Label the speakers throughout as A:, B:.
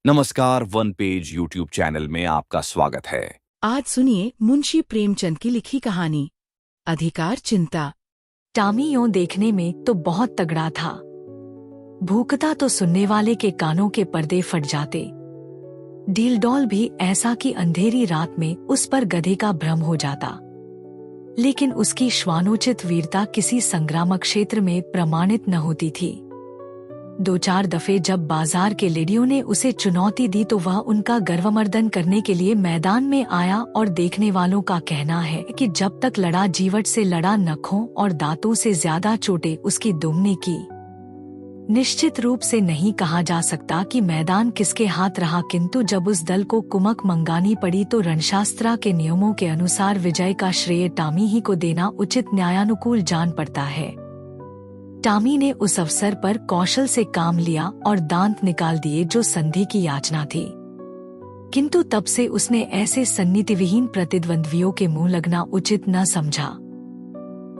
A: नमस्कार, one page YouTube channel में आपका स्वागत है।
B: आज सुनिए मुंशी प्रेमचंद की लिखी कहानी अधिकार चिंता।
C: टॉमी यूं देखने में तो बहुत तगड़ा था। भूखता तो सुनने वाले के कानों के पर्दे फट जाते। डील डॉल भी ऐसा कि अंधेरी रात में उस पर गधे का भ्रम हो जाता। लेकिन उसकी श्वानोचित वीरता किसी संग्रामक क्षेत्र में प्रमाणित न होती थी। दो चार दफे जब बाजार के लेडियों ने उसे चुनौती दी तो वह उनका गर्वमर्दन करने के लिए मैदान में आया और देखने वालों का कहना है कि जब तक लड़ा जीवट से लड़ा, नखों और दांतों से ज्यादा चोटें उसकी दुगनी की। निश्चित रूप से नहीं कहा जा सकता कि मैदान किसके हाथ रहा, किंतु जब उस दल को कुमक मंगानी पड़ी तो रणशास्त्र के नियमों के अनुसार विजय का श्रेय टॉमी ही को देना उचित न्यायानुकूल जान पड़ता है। टॉमी ने उस अवसर पर कौशल से काम लिया और दांत निकाल दिए जो संधि की याचना थी, किंतु तब से उसने ऐसे सन्निधिविहीन प्रतिद्वंद्वियों के मुंह लगना उचित न समझा।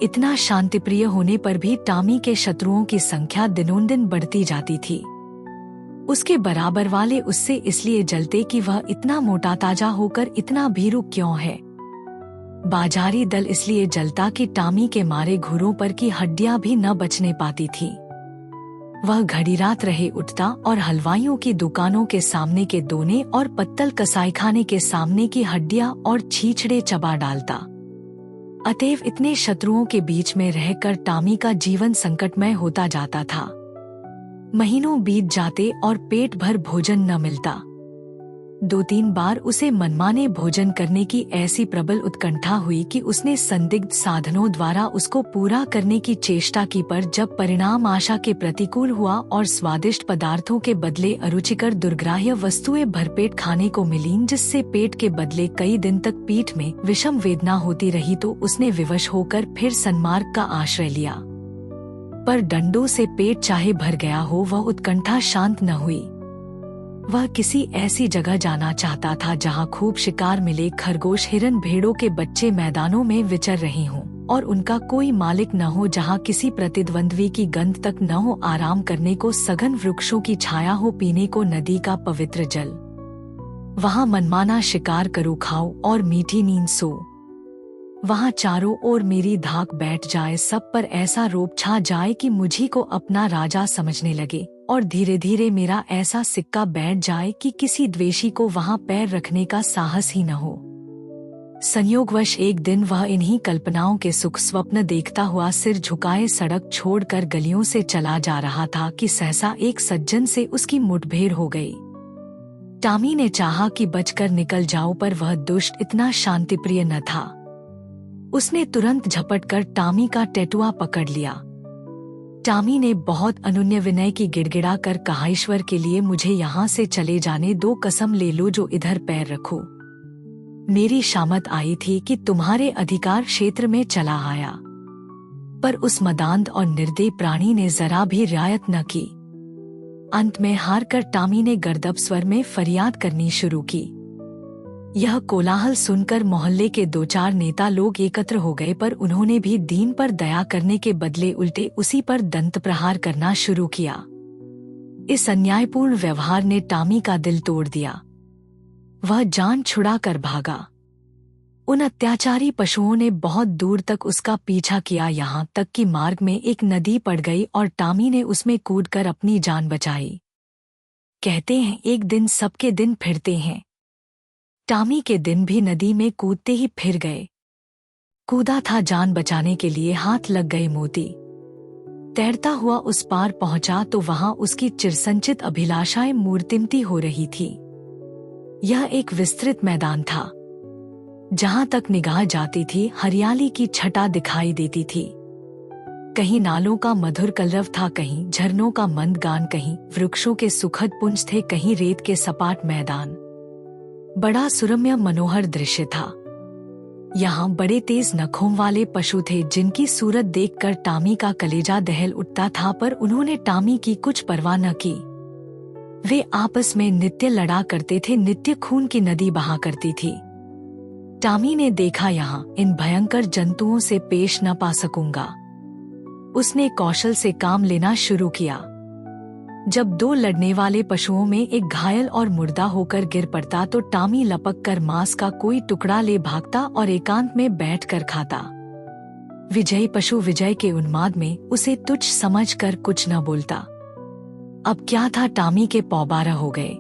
C: इतना शांतिप्रिय होने पर भी टॉमी के शत्रुओं की संख्या दिनोंदिन बढ़ती जाती थी। उसके बराबर वाले उससे इसलिए जलते कि वह इतना मोटा ताजा होकर इतना भीरू क्यों है। बाजारी दल इसलिए जलता कि टॉमी के मारे घुरों पर की हड्डियां भी न बचने पाती थी। वह घड़ी रात रहे उठता और हलवाइयों की दुकानों के सामने के दोने और पत्तल कसाईखाने के सामने की हड्डियां और छींचड़े चबा डालता। अतएव इतने शत्रुओं के बीच में रहकर टॉमी का जीवन संकटमय होता जाता था। महीनों बीत जाते और पेट भर भोजन न मिलता। दो तीन बार उसे मनमाने भोजन करने की ऐसी प्रबल उत्कंठा हुई कि उसने संदिग्ध साधनों द्वारा उसको पूरा करने की चेष्टा की, पर जब परिणाम आशा के प्रतिकूल हुआ और स्वादिष्ट पदार्थों के बदले अरुचिकर दुर्ग्राह्य वस्तुएं भरपेट खाने को मिलीं, जिससे पेट के बदले कई दिन तक पीठ में विषम वेदना होती रही, तो उसने विवश होकर फिर सन्मार्ग का आश्रय लिया। पर डंडों से पेट चाहे भर गया हो, वह उत्कंठा शांत न हुई। वह किसी ऐसी जगह जाना चाहता था जहां खूब शिकार मिले, खरगोश, हिरन, भेड़ों के बच्चे मैदानों में विचर रहे हों और उनका कोई मालिक न हो, जहां किसी प्रतिद्वंद्वी की गंध तक न हो, आराम करने को सघन वृक्षों की छाया हो, पीने को नदी का पवित्र जल। वहां मनमाना शिकार करो, खाओ और मीठी नींद सो। वहां चारों ओर मेरी धाक बैठ जाए, सब पर ऐसा रोब छा जाए कि मुझी को अपना राजा समझने लगे, और धीरे धीरे मेरा ऐसा सिक्का बैठ जाए कि किसी द्वेषी को वहां पैर रखने का साहस ही न हो। संयोगवश एक दिन वह इन्हीं कल्पनाओं के सुख स्वप्न देखता हुआ सिर झुकाए सड़क छोड़कर गलियों से चला जा रहा था कि सहसा एक सज्जन से उसकी मुठभेड़ हो गई। टॉमी ने चाहा कि बचकर निकल जाओ, पर वह दुष्ट इतना शांतिप्रिय न था। उसने तुरंत झपटकर टॉमी का टेटुआ पकड़ लिया। टॉमी ने बहुत अनुन्य विनय की गिड़गिड़ा कर कहा, ईश्वर के लिए मुझे यहाँ से चले जाने दो, कसम ले लो जो इधर पैर रखो। मेरी शामत आई थी कि तुम्हारे अधिकार क्षेत्र में चला आया, पर उस मदांध और निर्दयी प्राणी ने जरा भी रियायत न की। अंत में हार कर टॉमी ने गर्दब स्वर में फरियाद करनी शुरू की। यह कोलाहल सुनकर मोहल्ले के दो चार नेता लोग एकत्र हो गए, पर उन्होंने भी दीन पर दया करने के बदले उल्टे उसी पर दंत प्रहार करना शुरू किया। इस अन्यायपूर्ण व्यवहार ने टॉमी का दिल तोड़ दिया। वह जान छुड़ा कर भागा। उन अत्याचारी पशुओं ने बहुत दूर तक उसका पीछा किया, यहाँ तक कि मार्ग में एक नदी पड़ गई और टॉमी ने उसमें कूदकर अपनी जान बचाई। कहते हैं एक दिन सबके दिन फिरते हैं। टॉमी के दिन भी नदी में कूदते ही फिर गए। कूदा था जान बचाने के लिए, हाथ लग गए मोती। तैरता हुआ उस पार पहुंचा तो वहां उसकी चिरसंचित अभिलाषाएं मूर्तिमती हो रही थी। यह एक विस्तृत मैदान था। जहां तक निगाह जाती थी हरियाली की छटा दिखाई देती थी। कहीं नालों का मधुर कलरव था, कहीं झरनों का मंद गान, कहीं वृक्षों के सुखद पुंज थे, कहीं रेत के सपाट मैदान। बड़ा सुरम्य मनोहर दृश्य था। यहाँ बड़े तेज नखों वाले पशु थे जिनकी सूरत देखकर टॉमी का कलेजा दहल उठता था, पर उन्होंने टॉमी की कुछ परवाह न की। वे आपस में नित्य लड़ा करते थे, नित्य खून की नदी बहा करती थी। टॉमी ने देखा, यहाँ इन भयंकर जंतुओं से पेश न पा सकूंगा। उसने कौशल से काम लेना शुरू किया। जब दो लड़ने वाले पशुओं में एक घायल और मुर्दा होकर गिर पड़ता तो टॉमी लपक कर मांस का कोई टुकड़ा ले भागता और एकांत में बैठ कर खाता। विजयी पशु विजय के उन्माद में उसे तुच्छ समझकर कुछ न बोलता। अब क्या था, टॉमी के पौ-12 हो गए।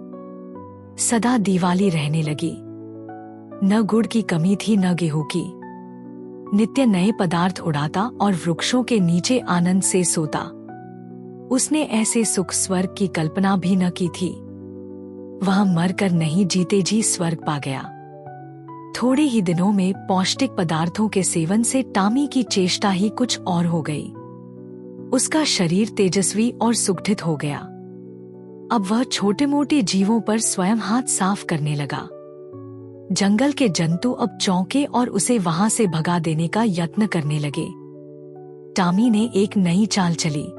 C: सदा दिवाली रहने लगी। न गुड़ की कमी थी न गेहूं की। नित्य नए पदार्थ उड़ाता और वृक्षों के नीचे आनंद से सोता। उसने ऐसे सुख स्वर्ग की कल्पना भी न की थी। वह मरकर नहीं जीते जी स्वर्ग पा गया। थोड़े ही दिनों में पौष्टिक पदार्थों के सेवन से टॉमी की चेष्टा ही कुछ और हो गई। उसका शरीर तेजस्वी और सुगठित हो गया। अब वह छोटे मोटे जीवों पर स्वयं हाथ साफ करने लगा। जंगल के जंतु अब चौंके और उसे वहां से भगा देने का यत्न करने लगे। टॉमी ने एक नई चाल चली।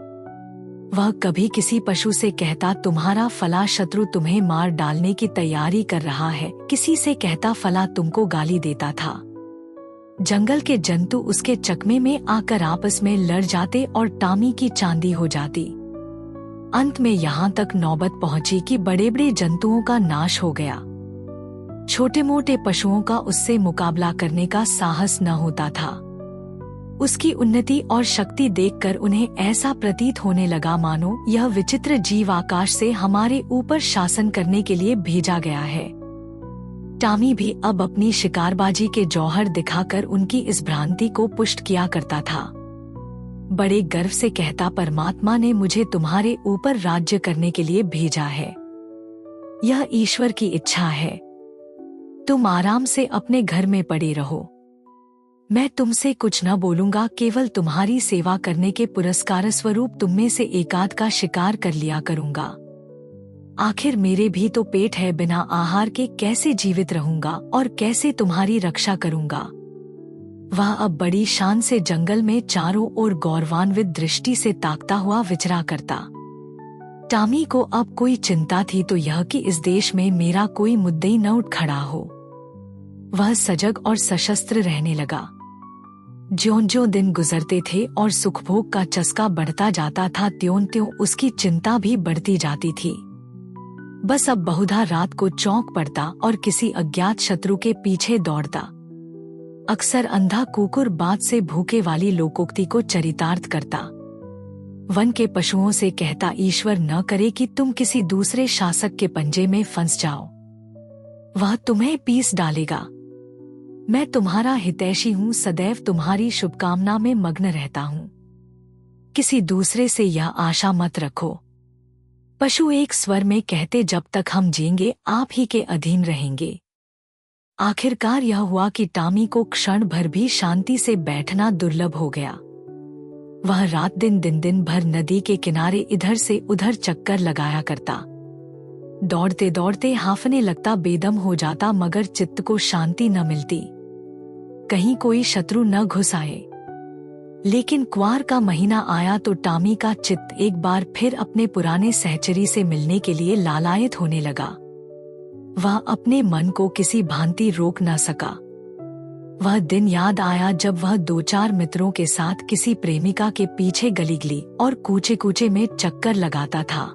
C: वह कभी किसी पशु से कहता, तुम्हारा फला शत्रु तुम्हें मार डालने की तैयारी कर रहा है। किसी से कहता, फला तुमको गाली देता था। जंगल के जंतु उसके चकमे में आकर आपस में लड़ जाते और टॉमी की चांदी हो जाती। अंत में यहाँ तक नौबत पहुंची कि बड़े बड़े जंतुओं का नाश हो गया। छोटे मोटे पशुओं का उससे मुकाबला करने का साहस न होता था। उसकी उन्नति और शक्ति देखकर उन्हें ऐसा प्रतीत होने लगा मानो यह विचित्र जीव आकाश से हमारे ऊपर शासन करने के लिए भेजा गया है। टॉमी भी अब अपनी शिकारबाजी के जौहर दिखाकर उनकी इस भ्रांति को पुष्ट किया करता था। बड़े गर्व से कहता, परमात्मा ने मुझे तुम्हारे ऊपर राज्य करने के लिए भेजा है। यह ईश्वर की इच्छा है। तुम आराम से अपने घर में पड़े रहो। मैं तुमसे कुछ न बोलूंगा, केवल तुम्हारी सेवा करने के पुरस्कार स्वरूप तुम में से एकाध का शिकार कर लिया करूंगा। आखिर मेरे भी तो पेट है, बिना आहार के कैसे जीवित रहूंगा और कैसे तुम्हारी रक्षा करूंगा। वह अब बड़ी शान से जंगल में चारों ओर गौरवान्वित दृष्टि से ताकता हुआ विचरा करता। टॉमी को अब कोई चिंता थी तो यह कि इस देश में मेरा कोई मुद्दई न उठ खड़ा हो। वह सजग और सशस्त्र रहने लगा। ज्यों-ज्यों दिन गुजरते थे और सुखभोग का चस्का बढ़ता जाता था, त्यों-त्यों उसकी चिंता भी बढ़ती जाती थी। बस अब बहुधा रात को चौंक पड़ता और किसी अज्ञात शत्रु के पीछे दौड़ता। अक्सर अंधा कुकुर बात से भूखे वाली लोकोक्ति को चरितार्थ करता। वन के पशुओं से कहता, ईश्वर न करे कि तुम किसी दूसरे शासक के पंजे में फंस जाओ। वह तुम्हें पीस डालेगा। मैं तुम्हारा हितैषी हूँ, सदैव तुम्हारी शुभकामना में मग्न रहता हूँ। किसी दूसरे से यह आशा मत रखो। पशु एक स्वर में कहते, जब तक हम जिएंगे आप ही के अधीन रहेंगे। आखिरकार यह हुआ कि टॉमी को क्षण भर भी शांति से बैठना दुर्लभ हो गया। वह रात दिन भर नदी के किनारे इधर से उधर चक्कर लगाया करता। दौड़ते दौड़ते हांफने लगता, बेदम हो जाता, मगर चित्त को शांति न मिलती। कहीं कोई शत्रु न घुस आए। लेकिन क्वार का महीना आया तो टॉमी का चित्त एक बार फिर अपने पुराने सहचरी से मिलने के लिए लालायित होने लगा। वह अपने मन को किसी भांति रोक न सका। वह दिन याद आया जब वह 2-4 मित्रों के साथ किसी प्रेमिका के पीछे गली गली और कूचे कूचे में चक्कर लगाता था।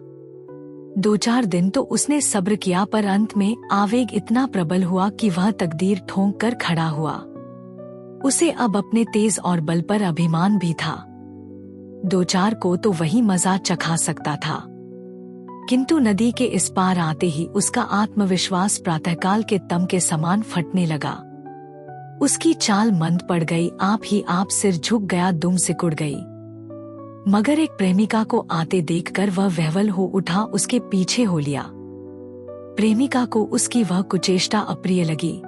C: 2-4 दिन तो उसने सब्र किया, पर अंत में आवेग इतना प्रबल हुआ कि वह तकदीर ठोंक कर खड़ा हुआ। उसे अब अपने तेज और बल पर अभिमान भी था। 2-4 को तो वही मजा चखा सकता था, किंतु नदी के इस पार आते ही उसका आत्मविश्वास प्रातःकाल के तम के समान फटने लगा। उसकी चाल मंद पड़ गई, आप ही आप सिर झुक गया, दुम सिकुड़ गई। मगर एक प्रेमिका को आते देखकर वह विह्वल हो उठा, उसके पीछे हो लिया। प्रेमिका को उसकी वह कुचेष्टा अप्रिय लगी।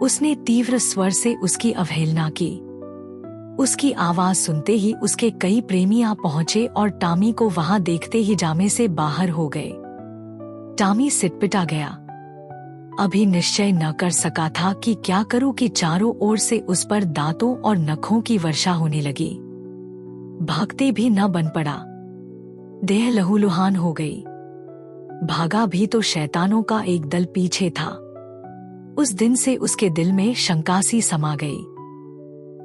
C: उसने तीव्र स्वर से उसकी अवहेलना की। उसकी आवाज सुनते ही उसके कई प्रेमी आ पहुंचे और टॉमी को वहां देखते ही जामे से बाहर हो गए। टॉमी सिटपिटा गया। अभी निश्चय न कर सका था कि क्या करूं कि चारों ओर से उस पर दांतों और नखों की वर्षा होने लगी। भागते भी न बन पड़ा। देह लहूलुहान हो गई। भागा भी तो शैतानों का एक दल पीछे था। उस दिन से उसके दिल में शंका सी समा गई।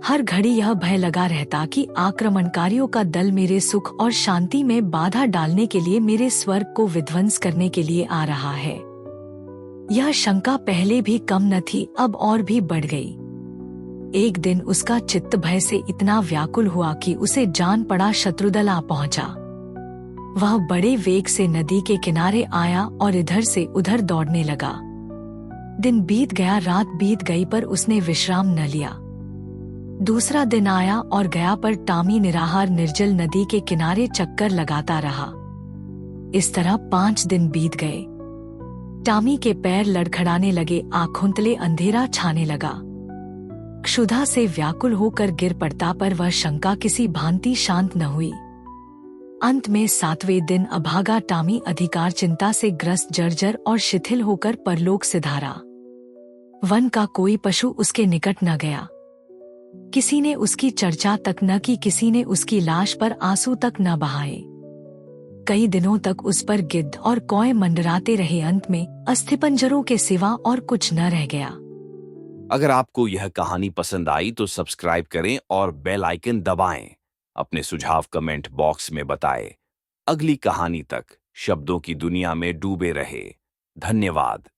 C: हर घड़ी यह भय लगा रहता कि आक्रमणकारियों का दल मेरे सुख और शांति में बाधा डालने के लिए, मेरे स्वर्ग को विध्वंस करने के लिए आ रहा है। यह शंका पहले भी कम न थी, अब और भी बढ़ गई। एक दिन उसका चित्त भय से इतना व्याकुल हुआ कि उसे जान पड़ा शत्रुदल आ पहुंचा। वह बड़े वेग से नदी के किनारे आया और इधर से उधर दौड़ने लगा। दिन बीत गया, रात बीत गई, पर उसने विश्राम न लिया। दूसरा दिन आया और गया, पर टामी निराहार निर्जल नदी के किनारे चक्कर लगाता रहा। इस तरह 5 दिन बीत गए। टामी के पैर लड़खड़ाने लगे, आंखों अंधेरा छाने लगा। क्षुधा से व्याकुल होकर गिर पड़ता, पर वह शंका किसी भांति शांत न हुई। अंत में 7वें दिन अभागा टामी अधिकार चिंता से ग्रस्त, जर्जर और शिथिल होकर परलोक सिधारा। वन का कोई पशु उसके निकट न गया। किसी ने उसकी चर्चा तक न की, किसी ने उसकी लाश पर आंसू तक न बहाए। कई दिनों तक उस पर गिद्ध और कौए मंडराते रहे। अंत में अस्थिपंजरों के सिवा और कुछ न रह गया।
A: अगर आपको यह कहानी पसंद आई तो सब्सक्राइब करें और बेल आइकन दबाएं। अपने सुझाव कमेंट बॉक्स में बताएं। अगली कहानी तक शब्दों की दुनिया में डूबे रहे। धन्यवाद।